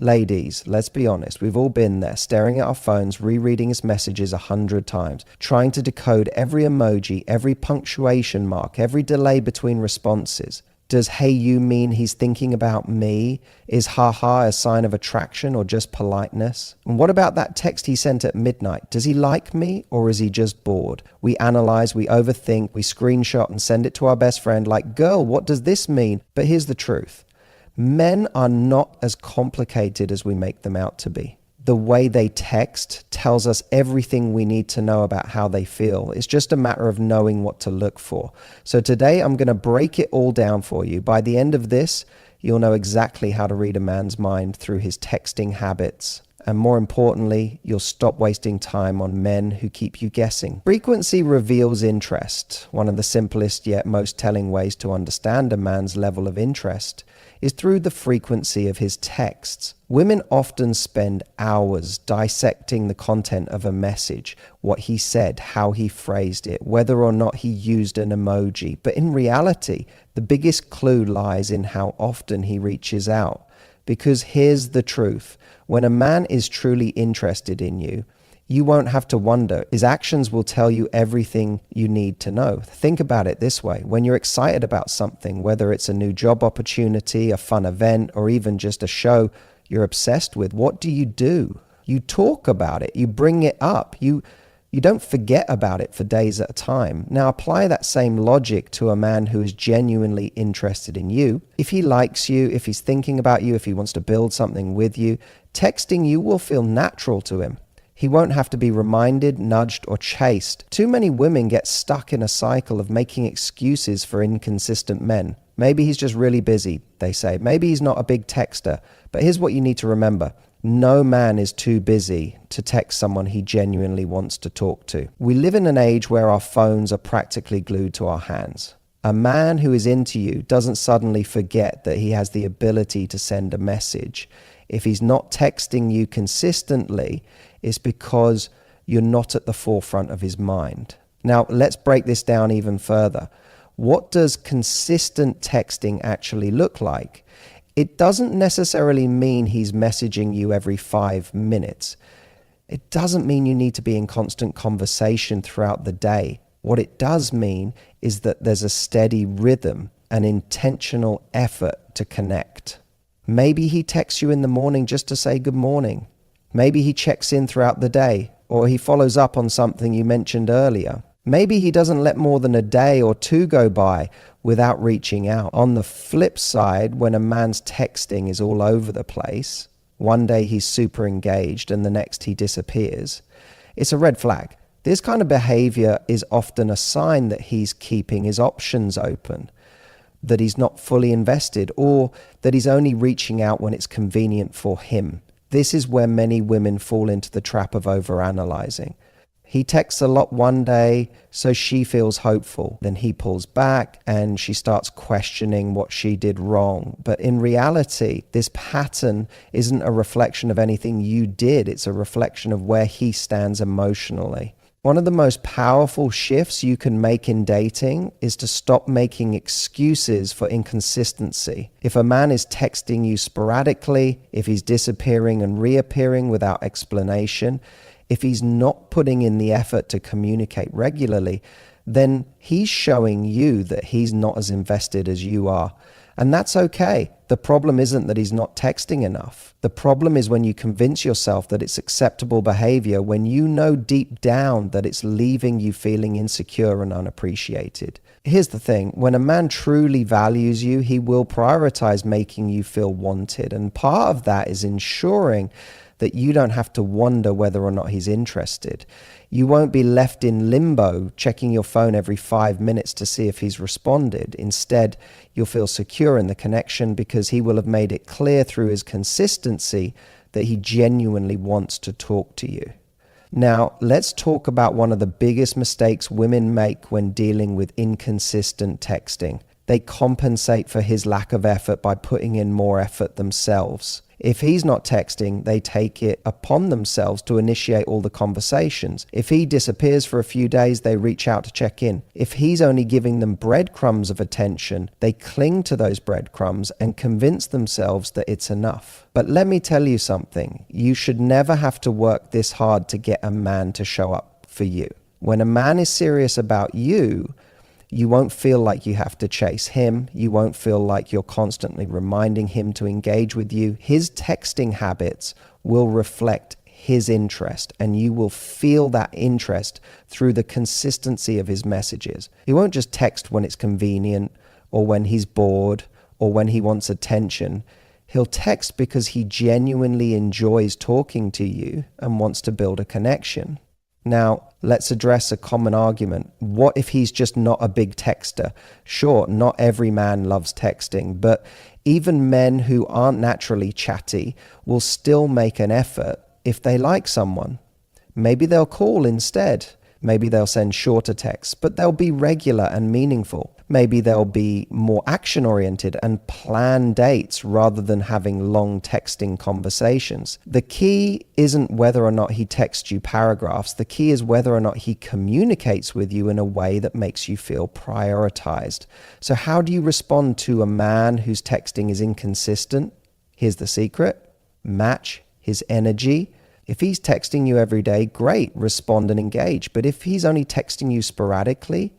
Ladies, let's be honest, we've all been there, staring at our phones, rereading his messages 100 times, trying to decode every emoji, every punctuation mark, every delay between responses. Does "hey you" mean he's thinking about me? Is haha a sign of attraction or just politeness? And what about that text he sent at midnight? Does he like me or is he just bored? We analyze, we overthink, we screenshot and send it to our best friend like, girl, what does this mean? But here's the truth. Men are not as complicated as we make them out to be. The way they text tells us everything we need to know about how they feel. It's just a matter of knowing what to look for. So today I'm going to break it all down for you. By the end of this, you'll know exactly how to read a man's mind through his texting habits. And more importantly, you'll stop wasting time on men who keep you guessing. Frequency reveals interest. One of the simplest yet most telling ways to understand a man's level of interest is through the frequency of his texts. Women often spend hours dissecting the content of a message, what he said, how he phrased it, whether or not he used an emoji. But in reality, the biggest clue lies in how often he reaches out. Because here's the truth. When a man is truly interested in you, you won't have to wonder. His actions will tell you everything you need to know. Think about it this way. When you're excited about something, whether it's a new job opportunity, a fun event, or even just a show you're obsessed with, what do? You talk about it. You bring it up. You don't forget about it for days at a time. Now apply that same logic to a man who is genuinely interested in you. If he likes you, if he's thinking about you, if he wants to build something with you, texting you will feel natural to him. He won't have to be reminded, nudged, or chased. Too many women get stuck in a cycle of making excuses for inconsistent men. Maybe he's just really busy, they say. Maybe he's not a big texter. But here's what you need to remember. No man is too busy to text someone he genuinely wants to talk to. We live in an age where our phones are practically glued to our hands. A man who is into you doesn't suddenly forget that he has the ability to send a message. If he's not texting you consistently, it's because you're not at the forefront of his mind. Now, let's break this down even further. What does consistent texting actually look like? It doesn't necessarily mean he's messaging you every 5 minutes. It doesn't mean you need to be in constant conversation throughout the day. What it does mean is that there's a steady rhythm, an intentional effort to connect. Maybe he texts you in the morning just to say good morning. Maybe he checks in throughout the day, or he follows up on something you mentioned earlier. Maybe he doesn't let more than a day or two go by without reaching out. On the flip side, when a man's texting is all over the place, one day he's super engaged and the next he disappears, it's a red flag. This kind of behavior is often a sign that he's keeping his options open, that he's not fully invested, or that he's only reaching out when it's convenient for him. This is where many women fall into the trap of overanalyzing. He texts a lot one day, so she feels hopeful. Then he pulls back and she starts questioning what she did wrong. But in reality, this pattern isn't a reflection of anything you did. It's a reflection of where he stands emotionally. One of the most powerful shifts you can make in dating is to stop making excuses for inconsistency. If a man is texting you sporadically, if he's disappearing and reappearing without explanation, if he's not putting in the effort to communicate regularly, then he's showing you that he's not as invested as you are. And that's okay. The problem isn't that he's not texting enough. The problem is when you convince yourself that it's acceptable behavior when you know deep down that it's leaving you feeling insecure and unappreciated. Here's the thing. When a man truly values you, he will prioritize making you feel wanted. And part of that is ensuring that you don't have to wonder whether or not he's interested. You won't be left in limbo, checking your phone every 5 minutes to see if he's responded. Instead, you'll feel secure in the connection because he will have made it clear through his consistency that he genuinely wants to talk to you. Now, let's talk about one of the biggest mistakes women make when dealing with inconsistent texting. they compensate for his lack of effort by putting in more effort themselves. If he's not texting, they take it upon themselves to initiate all the conversations. If he disappears for a few days, they reach out to check in. If he's only giving them breadcrumbs of attention, they cling to those breadcrumbs and convince themselves that it's enough. But let me tell you something. You should never have to work this hard to get a man to show up for you. When a man is serious about you, you won't feel like you have to chase him. You won't feel like you're constantly reminding him to engage with you. His texting habits will reflect his interest, and you will feel that interest through the consistency of his messages. He won't just text when it's convenient or when he's bored or when he wants attention. He'll text because he genuinely enjoys talking to you and wants to build a connection. Now, let's address a common argument. What if he's just not a big texter? Sure, not every man loves texting, but even men who aren't naturally chatty will still make an effort if they like someone. Maybe they'll call instead. Maybe they'll send shorter texts, but they'll be regular and meaningful. Maybe they'll be more action-oriented and plan dates rather than having long texting conversations. The key isn't whether or not he texts you paragraphs. The key is whether or not he communicates with you in a way that makes you feel prioritized. So how do you respond to a man whose texting is inconsistent? Here's the secret. Match his energy. If he's texting you every day, great, respond and engage. But if he's only texting you sporadically,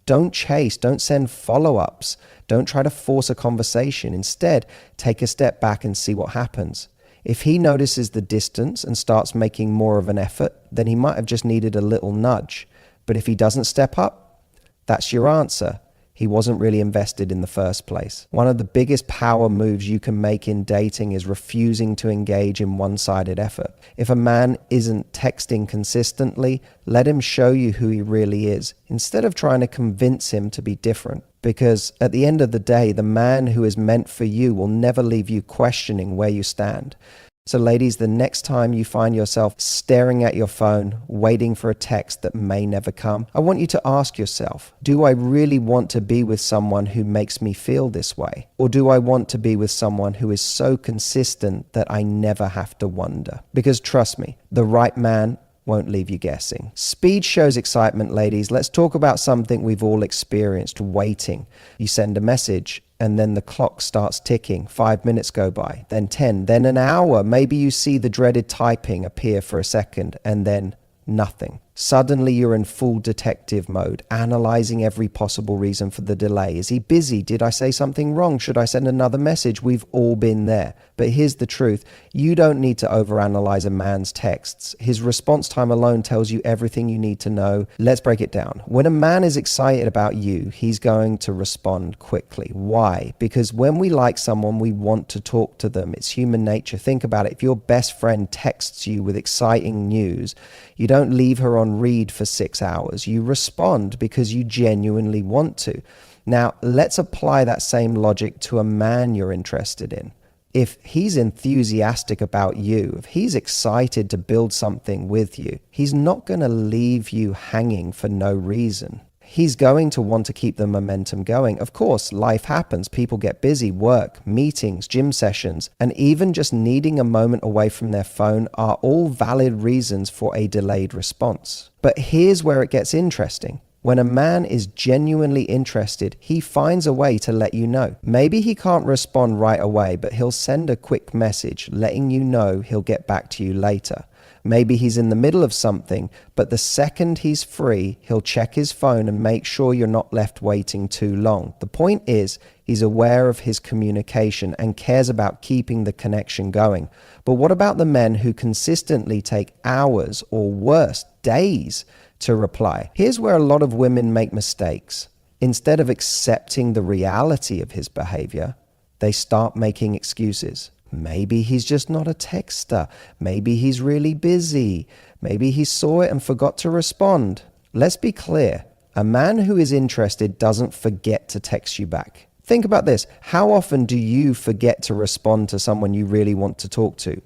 don't chase, don't send follow-ups, don't try to force a conversation. Instead, take a step back and see what happens. If he notices the distance and starts making more of an effort, then he might have just needed a little nudge. But if he doesn't step up, that's your answer. He wasn't really invested in the first place. One of the biggest power moves you can make in dating is refusing to engage in one-sided effort. If a man isn't texting consistently, let him show you who he really is, instead of trying to convince him to be different. Because at the end of the day, the man who is meant for you will never leave you questioning where you stand. So ladies, the next time you find yourself staring at your phone, waiting for a text that may never come, I want you to ask yourself, do I really want to be with someone who makes me feel this way? Or do I want to be with someone who is so consistent that I never have to wonder? Because trust me, the right man won't leave you guessing. Speed shows excitement, ladies. Let's talk about something we've all experienced, waiting. You send a message, and then the clock starts ticking. 5 minutes go by, then 10, then an hour. Maybe you see the dreaded typing appear for a second, and then nothing. Suddenly you're in full detective mode, analyzing every possible reason for the delay. Is he busy? Did I say something wrong? Should I send another message? We've all been there. But here's the truth. You don't need to overanalyze a man's texts. His response time alone tells you everything you need to know. Let's break it down. When a man is excited about you, he's going to respond quickly. Why? Because when we like someone, we want to talk to them. It's human nature. Think about it. If your best friend texts you with exciting news, you don't leave her on read for 6 hours. You respond because you genuinely want to. Now, let's apply that same logic to a man you're interested in. If he's enthusiastic about you, if he's excited to build something with you, he's not going to leave you hanging for no reason. He's going to want to keep the momentum going. Of course, life happens. People get busy, work, meetings, gym sessions, and even just needing a moment away from their phone are all valid reasons for a delayed response. But here's where it gets interesting. When a man is genuinely interested, he finds a way to let you know. Maybe he can't respond right away, but he'll send a quick message letting you know he'll get back to you later. Maybe he's in the middle of something, but the second he's free, he'll check his phone and make sure you're not left waiting too long. The point is, he's aware of his communication and cares about keeping the connection going. But what about the men who consistently take hours or worse, days to reply? Here's where a lot of women make mistakes. Instead of accepting the reality of his behavior, they start making excuses. Maybe he's just not a texter. Maybe he's really busy. Maybe he saw it and forgot to respond. Let's be clear. A man who is interested doesn't forget to text you back. Think about this. How often do you forget to respond to someone you really want to talk to?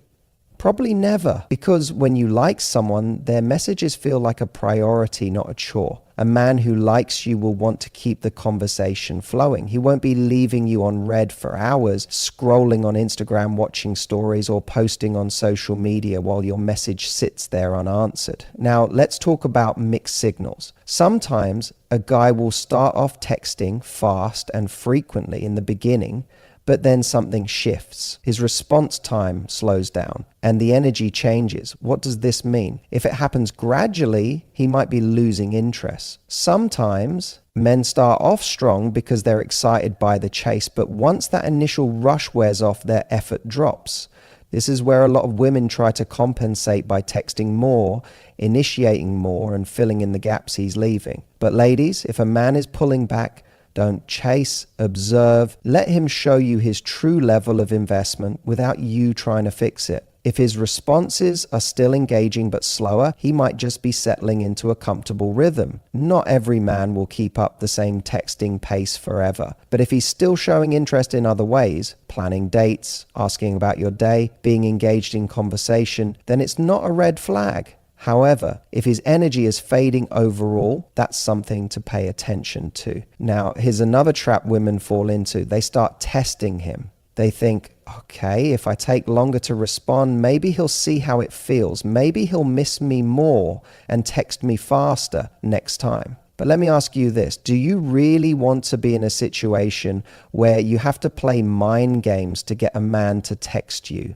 Probably never, because when you like someone, their messages feel like a priority, not a chore. A man who likes you will want to keep the conversation flowing. He won't be leaving you on red for hours, scrolling on Instagram, watching stories, or posting on social media while your message sits there unanswered. Now, let's talk about mixed signals. Sometimes a guy will start off texting fast and frequently in the beginning, but then something shifts. His response time slows down and the energy changes. What does this mean? If it happens gradually, he might be losing interest. Sometimes men start off strong because they're excited by the chase, but once that initial rush wears off, their effort drops. This is where a lot of women try to compensate by texting more, initiating more, and filling in the gaps he's leaving. But ladies, if a man is pulling back, don't chase, observe. Let him show you his true level of investment without you trying to fix it. If his responses are still engaging but slower, he might just be settling into a comfortable rhythm. Not every man will keep up the same texting pace forever. But if he's still showing interest in other ways, planning dates, asking about your day, being engaged in conversation, then it's not a red flag. However, if his energy is fading overall, that's something to pay attention to. Now, here's another trap women fall into. They start testing him. They think, okay, if I take longer to respond, maybe he'll see how it feels. Maybe he'll miss me more and text me faster next time. But let me ask you this. Do you really want to be in a situation where you have to play mind games to get a man to text you?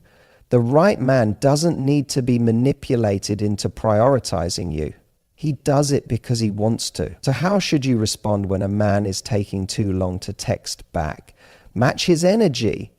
The right man doesn't need to be manipulated into prioritizing you. He does it because he wants to. So how should you respond when a man is taking too long to text back? Match his energy.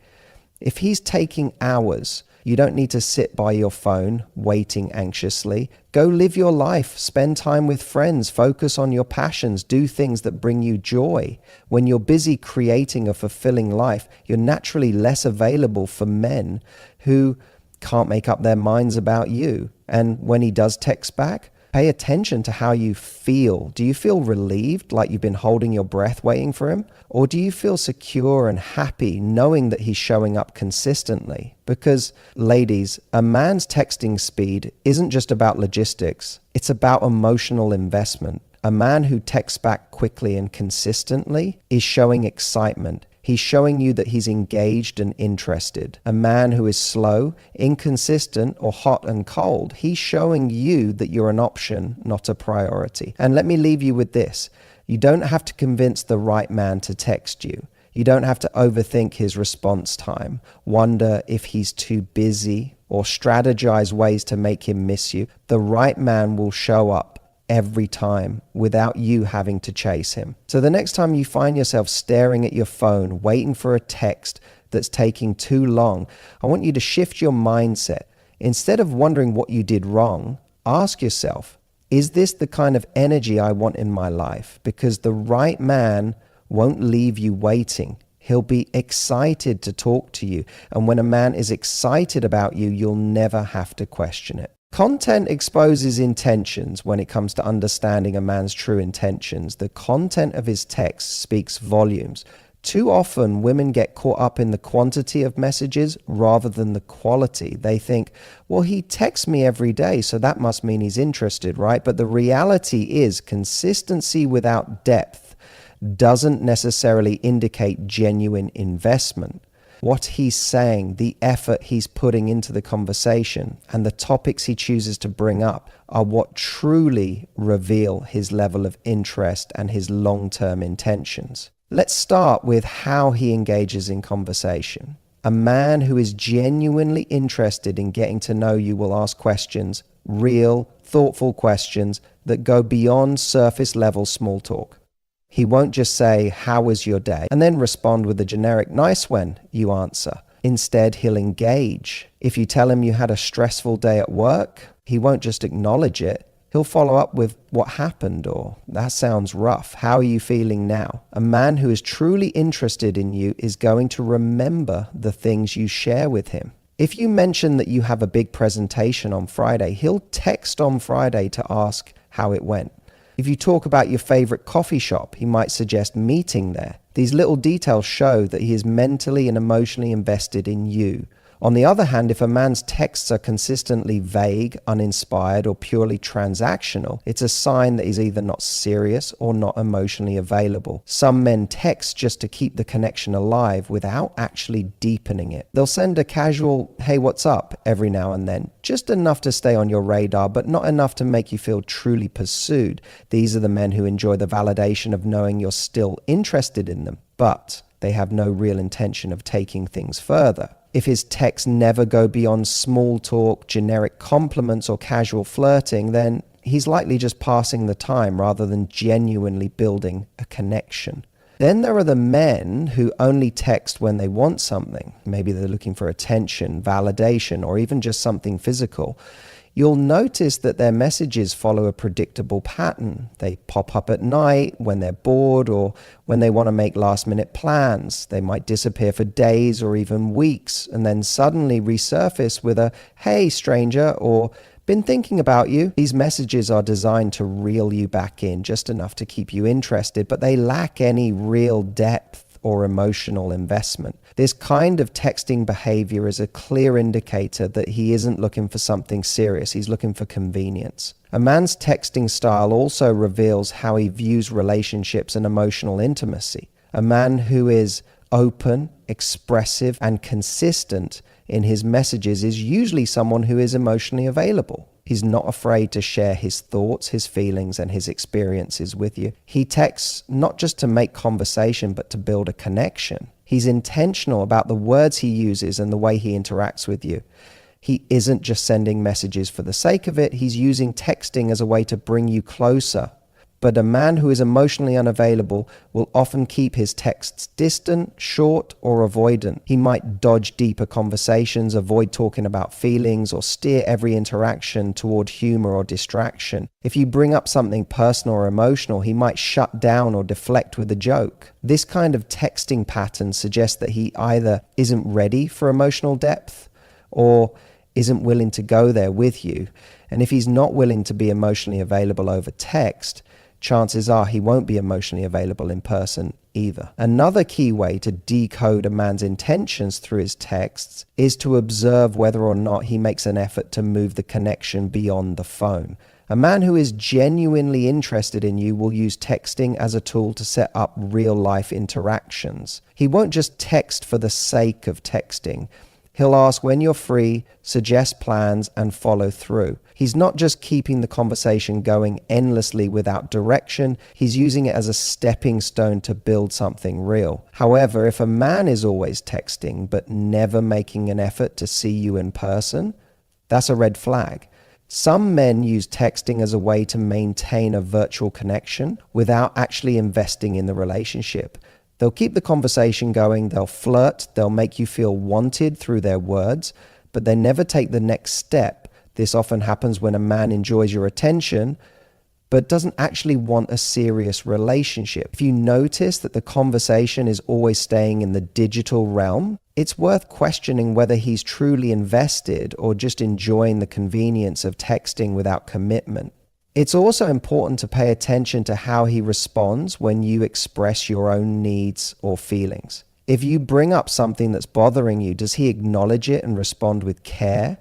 If he's taking hours, you don't need to sit by your phone waiting anxiously. Go live your life, spend time with friends, focus on your passions, do things that bring you joy. When you're busy creating a fulfilling life, you're naturally less available for men who can't make up their minds about you. And when he does text back, pay attention to how you feel. Do you feel relieved, like you've been holding your breath waiting for him? Or do you feel secure and happy knowing that he's showing up consistently? Because, ladies, a man's texting speed isn't just about logistics. It's about emotional investment. A man who texts back quickly and consistently is showing excitement. He's showing you that he's engaged and interested. A man who is slow, inconsistent, or hot and cold, he's showing you that you're an option, not a priority. And let me leave you with this. You don't have to convince the right man to text you. You don't have to overthink his response time, wonder if he's too busy, or strategize ways to make him miss you. The right man will show up every time without you having to chase him. So the next time you find yourself staring at your phone, waiting for a text that's taking too long, I want you to shift your mindset. Instead of wondering what you did wrong, ask yourself, is this the kind of energy I want in my life? Because the right man won't leave you waiting. He'll be excited to talk to you. And when a man is excited about you, you'll never have to question it. Content exposes intentions when it comes to understanding a man's true intentions. The content of his text speaks volumes. Too often, women get caught up in the quantity of messages rather than the quality. They think, well, he texts me every day, so that must mean he's interested, right? But the reality is consistency without depth doesn't necessarily indicate genuine investment. What he's saying, the effort he's putting into the conversation, and the topics he chooses to bring up are what truly reveal his level of interest and his long-term intentions. Let's start with how he engages in conversation. A man who is genuinely interested in getting to know you will ask questions, real, thoughtful questions that go beyond surface-level small talk. He won't just say, "How was your day?" and then respond with a generic, "Nice when you answer. Instead, he'll engage. If you tell him you had a stressful day at work, he won't just acknowledge it. He'll follow up with, "What happened?" or "That sounds rough. How are you feeling now?" A man who is truly interested in you is going to remember the things you share with him. If you mention that you have a big presentation on Friday, he'll text on Friday to ask how it went. If you talk about your favorite coffee shop, he might suggest meeting there. These little details show that he is mentally and emotionally invested in you. On the other hand, if a man's texts are consistently vague, uninspired, or purely transactional, it's a sign that he's either not serious or not emotionally available. Some men text just to keep the connection alive without actually deepening it. They'll send a casual, "Hey, what's up?" every now and then, just enough to stay on your radar, but not enough to make you feel truly pursued. These are the men who enjoy the validation of knowing you're still interested in them, but they have no real intention of taking things further. If his texts never go beyond small talk, generic compliments, or casual flirting, then he's likely just passing the time rather than genuinely building a connection. Then there are the men who only text when they want something. Maybe they're looking for attention, validation, or even just something physical. You'll notice that their messages follow a predictable pattern. They pop up at night, when they're bored, or when they want to make last-minute plans. They might disappear for days or even weeks, and then suddenly resurface with a, "Hey, stranger," or "Been thinking about you." These messages are designed to reel you back in, just enough to keep you interested, but they lack any real depth or emotional investment. This kind of texting behavior is a clear indicator that he isn't looking for something serious. He's looking for convenience. A man's texting style also reveals how he views relationships and emotional intimacy. A man who is open, expressive, and consistent in his messages is usually someone who is emotionally available. He's not afraid to share his thoughts, his feelings, and his experiences with you. He texts not just to make conversation, but to build a connection. He's intentional about the words he uses and the way he interacts with you. He isn't just sending messages for the sake of it. He's using texting as a way to bring you closer. But a man who is emotionally unavailable will often keep his texts distant, short, or avoidant. He might dodge deeper conversations, avoid talking about feelings, or steer every interaction toward humor or distraction. If you bring up something personal or emotional, he might shut down or deflect with a joke. This kind of texting pattern suggests that he either isn't ready for emotional depth or isn't willing to go there with you. And if he's not willing to be emotionally available over text, chances are he won't be emotionally available in person either. Another key way to decode a man's intentions through his texts is to observe whether or not he makes an effort to move the connection beyond the phone. A man who is genuinely interested in you will use texting as a tool to set up real-life interactions. He won't just text for the sake of texting. He'll ask when you're free, suggest plans, and follow through. He's not just keeping the conversation going endlessly without direction. He's using it as a stepping stone to build something real. However, if a man is always texting but never making an effort to see you in person, that's a red flag. Some men use texting as a way to maintain a virtual connection without actually investing in the relationship. They'll keep the conversation going, they'll flirt, they'll make you feel wanted through their words, but they never take the next step. This often happens when a man enjoys your attention, but doesn't actually want a serious relationship. If you notice that the conversation is always staying in the digital realm, it's worth questioning whether he's truly invested or just enjoying the convenience of texting without commitment. It's also important to pay attention to how he responds when you express your own needs or feelings. If you bring up something that's bothering you, does he acknowledge it and respond with care?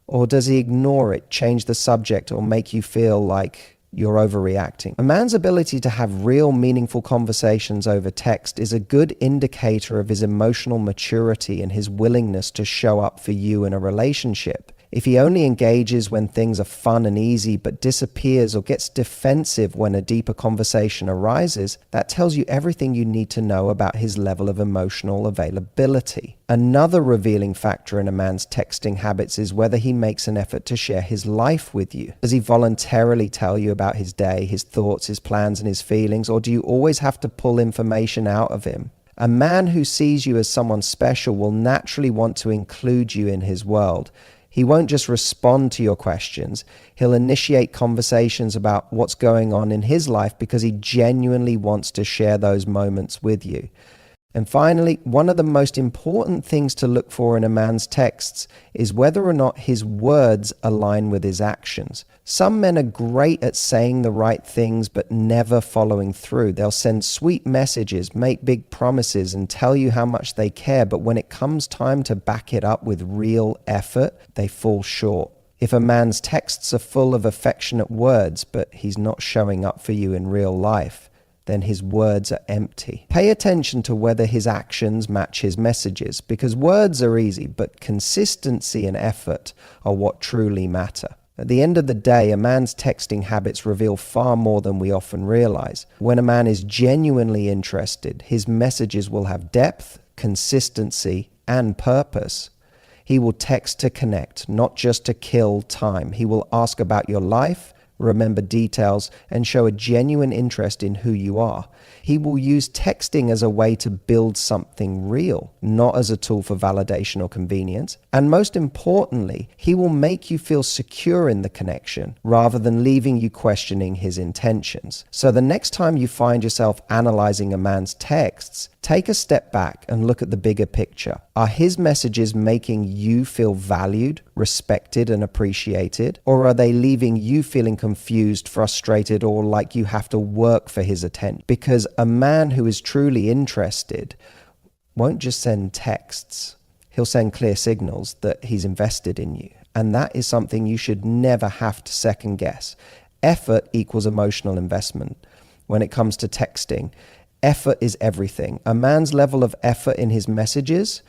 Or does he ignore it, change the subject, or make you feel like you're overreacting? A man's ability to have real, meaningful conversations over text is a good indicator of his emotional maturity and his willingness to show up for you in a relationship. If he only engages when things are fun and easy but disappears or gets defensive when a deeper conversation arises, that tells you everything you need to know about his level of emotional availability. Another revealing factor in a man's texting habits is whether he makes an effort to share his life with you. Does he voluntarily tell you about his day, his thoughts, his plans, and his feelings, or do you always have to pull information out of him? A man who sees you as someone special will naturally want to include you in his world. He won't just respond to your questions. He'll initiate conversations about what's going on in his life because he genuinely wants to share those moments with you. And finally, one of the most important things to look for in a man's texts is whether or not his words align with his actions. Some men are great at saying the right things but never following through. They'll send sweet messages, make big promises, and tell you how much they care, but when it comes time to back it up with real effort, they fall short. If a man's texts are full of affectionate words, but he's not showing up for you in real life, then his words are empty. Pay attention to whether his actions match his messages, because words are easy, but consistency and effort are what truly matter. At the end of the day, a man's texting habits reveal far more than we often realize. When a man is genuinely interested, his messages will have depth, consistency, and purpose. He will text to connect, not just to kill time. He will ask about your life, remember details, and show a genuine interest in who you are. He will use texting as a way to build something real, not as a tool for validation or convenience. And most importantly, he will make you feel secure in the connection rather than leaving you questioning his intentions. So the next time you find yourself analyzing a man's texts, take a step back and look at the bigger picture. Are his messages making you feel valued, respected, and appreciated? Or are they leaving you feeling confused, frustrated, or like you have to work for his attention? Because a man who is truly interested won't just send texts. He'll send clear signals that he's invested in you. And that is something you should never have to second guess. Effort equals emotional investment. When it comes to texting, effort is everything. A man's level of effort in his messages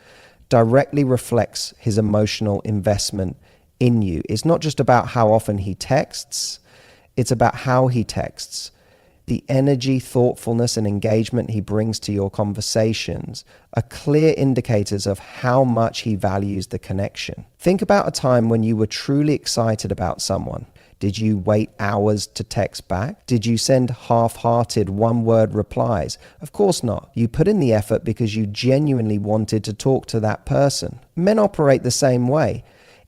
directly reflects his emotional investment in you. It's not just about how often he texts, it's about how he texts. The energy, thoughtfulness, and engagement he brings to your conversations are clear indicators of how much he values the connection. Think about a time when you were truly excited about someone. Did you wait hours to text back? Did you send half-hearted, one-word replies? Of course not. You put in the effort because you genuinely wanted to talk to that person. Men operate the same way.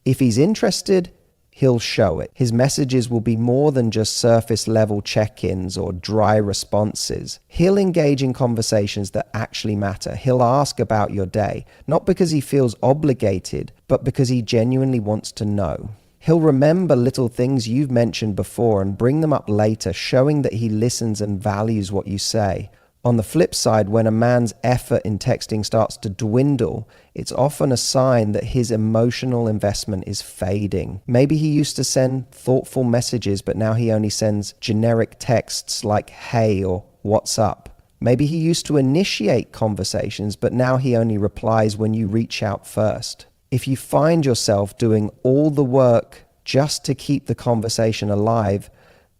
If he's interested, he'll show it. His messages will be more than just surface-level check-ins or dry responses. He'll engage in conversations that actually matter. He'll ask about your day, not because he feels obligated, but because he genuinely wants to know. He'll remember little things you've mentioned before and bring them up later, showing that he listens and values what you say. On the flip side, when a man's effort in texting starts to dwindle, it's often a sign that his emotional investment is fading. Maybe he used to send thoughtful messages, but now he only sends generic texts like "hey" or "what's up." Maybe he used to initiate conversations, but now he only replies when you reach out first. If you find yourself doing all the work just to keep the conversation alive,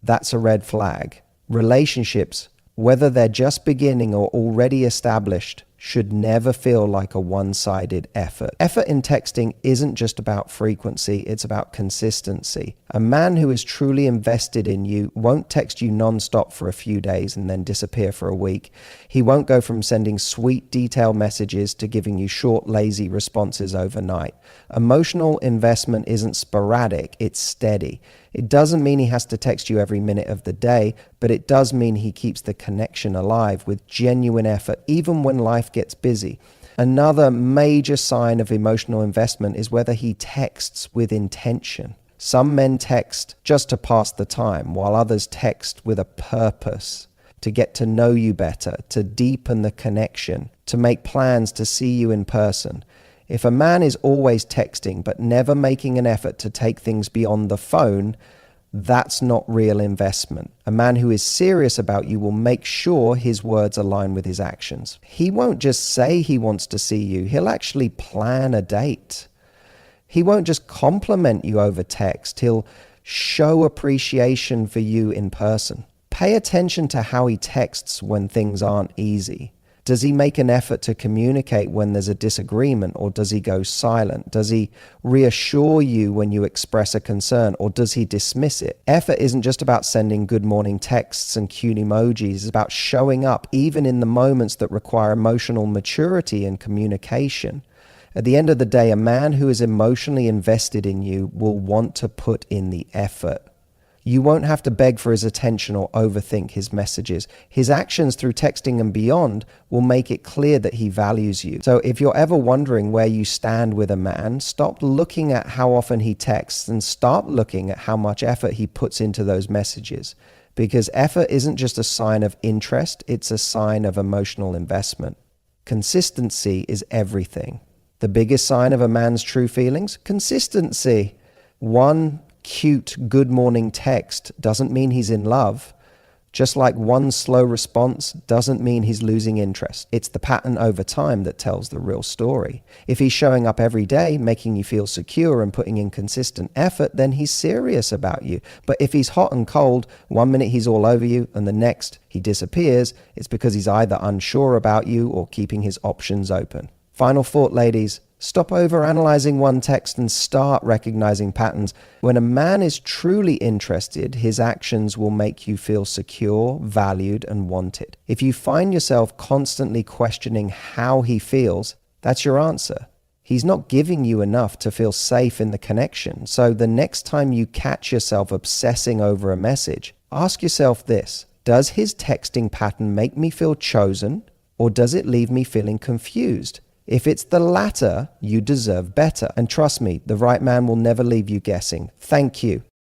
that's a red flag. Relationships, whether they're just beginning or already established, should never feel like a one-sided effort. Effort in texting isn't just about frequency, it's about consistency. A man who is truly invested in you won't text you non-stop for a few days and then disappear for a week. He won't go from sending sweet, detailed messages to giving you short, lazy responses overnight. Emotional investment isn't sporadic, it's steady. It doesn't mean he has to text you every minute of the day, but it does mean he keeps the connection alive with genuine effort, even when life gets busy. Another major sign of emotional investment is whether he texts with intention. Some men text just to pass the time, while others text with a purpose, to get to know you better, to deepen the connection, to make plans to see you in person. If a man is always texting but never making an effort to take things beyond the phone, that's not real investment. A man who is serious about you will make sure his words align with his actions. He won't just say he wants to see you, he'll actually plan a date. He won't just compliment you over text, he'll show appreciation for you in person. Pay attention to how he texts when things aren't easy. Does he make an effort to communicate when there's a disagreement, or does he go silent? Does he reassure you when you express a concern, or does he dismiss it? Effort isn't just about sending good morning texts and cute emojis. It's about showing up even in the moments that require emotional maturity and communication. At the end of the day, a man who is emotionally invested in you will want to put in the effort. You won't have to beg for his attention or overthink his messages. His actions through texting and beyond will make it clear that he values you. So if you're ever wondering where you stand with a man, stop looking at how often he texts and start looking at how much effort he puts into those messages. Because effort isn't just a sign of interest, it's a sign of emotional investment. Consistency is everything. The biggest sign of a man's true feelings? Consistency. One cute good morning text doesn't mean he's in love. Just like one slow response doesn't mean he's losing interest. It's the pattern over time that tells the real story. If he's showing up every day, making you feel secure and putting in consistent effort, then he's serious about you. But if he's hot and cold, one minute he's all over you and the next he disappears, it's because he's either unsure about you or keeping his options open. Final thought, ladies. Stop overanalyzing one text and start recognizing patterns. When a man is truly interested, his actions will make you feel secure, valued, and wanted. If you find yourself constantly questioning how he feels, that's your answer. He's not giving you enough to feel safe in the connection. So the next time you catch yourself obsessing over a message, ask yourself this: does his texting pattern make me feel chosen, or does it leave me feeling confused? If it's the latter, you deserve better. And trust me, the right man will never leave you guessing. Thank you.